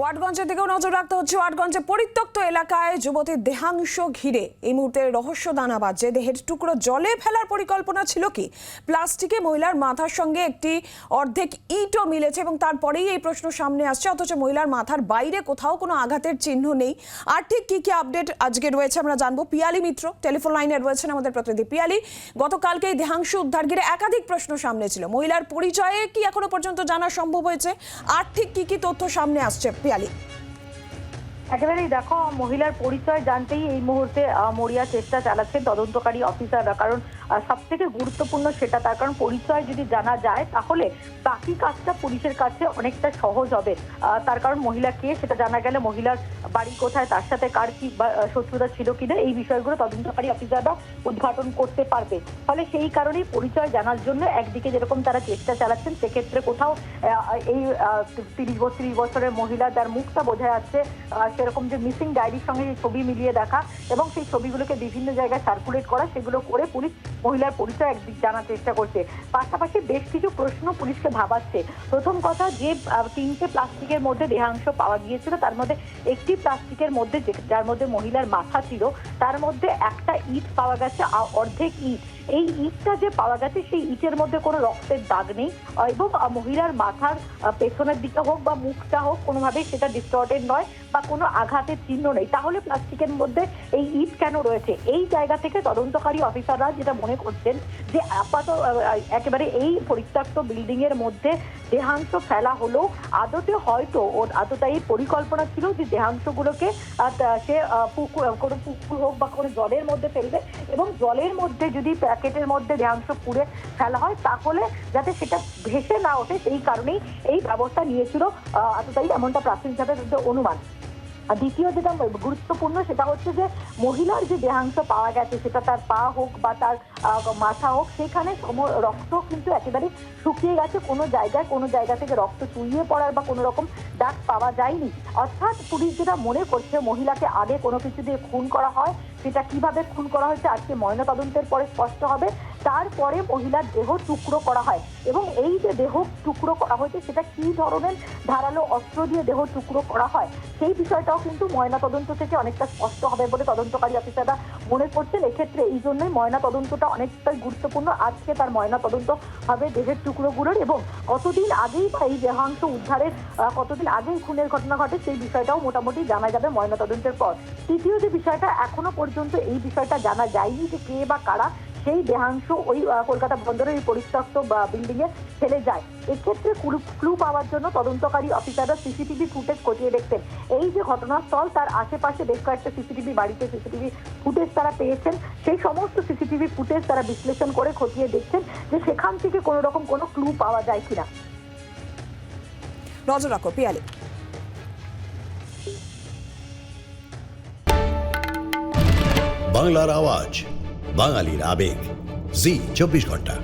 ওয়াটগঞ্জের দিকেও নজর রাখতে হচ্ছে। ওয়াটগঞ্জে পরিত্যক্ত এলাকায় যুবতীর দেহাংশ ঘিরে এই মুহূর্তে রহস্য দানা বাজছে। দেহের টুকরো জলে ফেলার পরিকল্পনা ছিল কি? প্লাস্টিকে মহিলার মাথার সঙ্গে একটি অর্ধেক ইটও মিলেছে এবং তারপরেই এই প্রশ্ন সামনে আসছে। অথচ মহিলার মাথার বাইরে কোথাও কোনো আঘাতের চিহ্ন নেই। আর ঠিক কি কি আপডেট আজকে রয়েছে আমরা জানবো। পিয়ালি মিত্র টেলিফোন লাইনে রয়েছেন আমাদের প্রতিনিধি। পিয়ালি, গতকালকে এই দেহাংশ উদ্ধার ঘিরে একাধিক প্রশ্ন সামনে ছিল। মহিলার পরিচয়ে কি এখনো পর্যন্ত জানা সম্ভব হয়েছে? আর ঠিক কি কি তথ্য সামনে আসছে পিয়ালি? একেবারেই দেখো, মহিলার পরিচয় জানতেই এই মুহূর্তে মরিয়া চেষ্টা চালাচ্ছেন তদন্তকারী অফিসাররা। কারণ সব থেকে গুরুত্বপূর্ণ সেটা, তার কারণ পরিচয় যদি জানা যায় তাহলে বাকি কাজটা পুলিশের কাছে অনেকটা সহজ হবে। তার কারণ মহিলা কে সেটা জানা গেলে মহিলার বাড়ি কোথায়, তার সাথে কার কি শত্রুতা ছিল কিনা, এই বিষয়গুলো তদন্তকারী অফিসাররা উদ্ঘাটন করতে পারবে। ফলে সেই কারণেই পরিচয় জানার জন্য একদিকে যেরকম তারা চেষ্টা চালাচ্ছেন, সেক্ষেত্রে কোথাও এই 30-32 বছরের মহিলা যার মুখটা বোঝা যাচ্ছে, সেরকম যে মিসিং ডায়েরির সঙ্গে ছবি মিলিয়ে দেখা এবং সেই ছবিগুলোকে বিভিন্ন জায়গায় সার্কুলেট করা, সেগুলো করে পুলিশ মহিলার পরিচয় একদিক জানার চেষ্টা করছে। পাশাপাশি বেশ কিছু প্রশ্ন পুলিশকে ভাবাচ্ছে। প্রথম কথা, যে 3টে প্লাস্টিকের মধ্যে দেহাংশ পাওয়া গিয়েছিল, তার মধ্যে একটি প্লাস্টিকের মধ্যে যার মধ্যে মহিলার মাথা ছিল, তার মধ্যে একটা ইট পাওয়া গেছে, অর্ধেক ইট। এই ইটটা যে পাওয়া গেছে, সেই ইটের মধ্যে কোনো রক্তের দাগ নেই এবং মহিলার মাথার পেছনের দিকে হোক বা মুখটা হোক, কোনোভাবেই সেটা ডিস্টর্টেড নয় বা কোনো আঘাতের চিহ্ন নেই। তাহলে প্লাস্টিকের মধ্যে এই ইট কেন রয়েছে? এই জায়গা থেকে তদন্তকারী অফিসাররা যেটা মনে করছেন যে আপাতত একেবারে এই পরিত্যক্ত বিল্ডিং এর মধ্যে দেহাংশ ফেলা হলো, আদতে হয়তো ওর আদতাই পরিকল্পনা ছিল যে দেহাংশগুলোকে সে কোনো পুকুর হোক বা কোনো জলের মধ্যে ফেলবে এবং জলের মধ্যে যদি প্যাকেটের মধ্যে দেহাংশ পুড়ে ফেলা হয় তাহলে যাতে সেটা ভেসে না ওঠে, সেই কারণেই এই ব্যবস্থা নিয়েছিল আদতাই, এমনটা প্রাথমিকভাবে অনুমান। দ্বিতীয় যেটা গুরুত্বপূর্ণ সেটা হচ্ছে যে মহিলার যে দেহাংশ পাওয়া গেছে, সেটা তার পা হোক বা তার মাথা হোক, সেখানে রক্ত কিন্তু একেবারে শুকিয়ে গেছে। কোনো জায়গা থেকে রক্ত চুইয়ে পড়ার বা কোনো রকম দাগ পাওয়া যায়নি। অর্থাৎ পুলিশ যেটা মনে করছে, মহিলাকে আগে কোনো কিছু দিয়ে খুন করা হয়, সেটা কিভাবে খুন করা হয়েছে আজকে ময়নাতদন্তের পরে স্পষ্ট হবে। তারপরে মহিলার দেহ টুকরো করা হয় এবং এই যে দেহ টুকরো করা হয়েছে, সেটা কি ধরনের ধারালো অস্ত্র দিয়ে দেহ টুকরো করা হয়, সেই বিষয়টাও কিন্তু ময়নাতদন্ত থেকে অনেকটা স্পষ্ট হবে বলে তদন্তকারী অফিসাররা মনে করছেন। এক্ষেত্রে এই জন্যই ময়নাতদন্তটা অনেকটাই গুরুত্বপূর্ণ। আজকে তার ময়নাতদন্ত হবে দেহের টুকরোগুলোর এবং কতদিন আগেই বা এই দেহাংশ উদ্ধারের কতদিন আগেই খুনের ঘটনা ঘটে, সেই বিষয়টাও মোটামুটি জানা যাবে ময়নাতদন্তের পর। তৃতীয় যে বিষয়টা, এখনো পর্যন্ত এই বিষয়টা জানা যায়নি যে কে বা কারা সেই দেহাংশ ওই কলকাতা বন্দরের এই পরিত্যক্ত বিল্ডিং এ ফেলে যায়। এক্ষেত্রে ক্লু পাওয়ার জন্য তদন্তকারী অফিসাররা সিসিটিভি ফুটেজ খতিয়ে দেখছেন। এই যে ঘটনাস্থল, তার আশেপাশে বেশ কয়েকটা সিসিটিভি বাড়িতে সিসিটিভি ফুটেজ তারা পেয়েছেন। সেই সমস্ত সিসিটিভি ফুটেজ তারা বিশ্লেষণ করে খতিয়ে দেখছেন যে সেখান থেকে কোনো রকম কোনো ক্লু পাওয়া যায় কিনা। নজর রাখো পিয়ালি। বাংলার আওয়াজ, বাঙালির আবেগ, জি 24 ঘন্টা।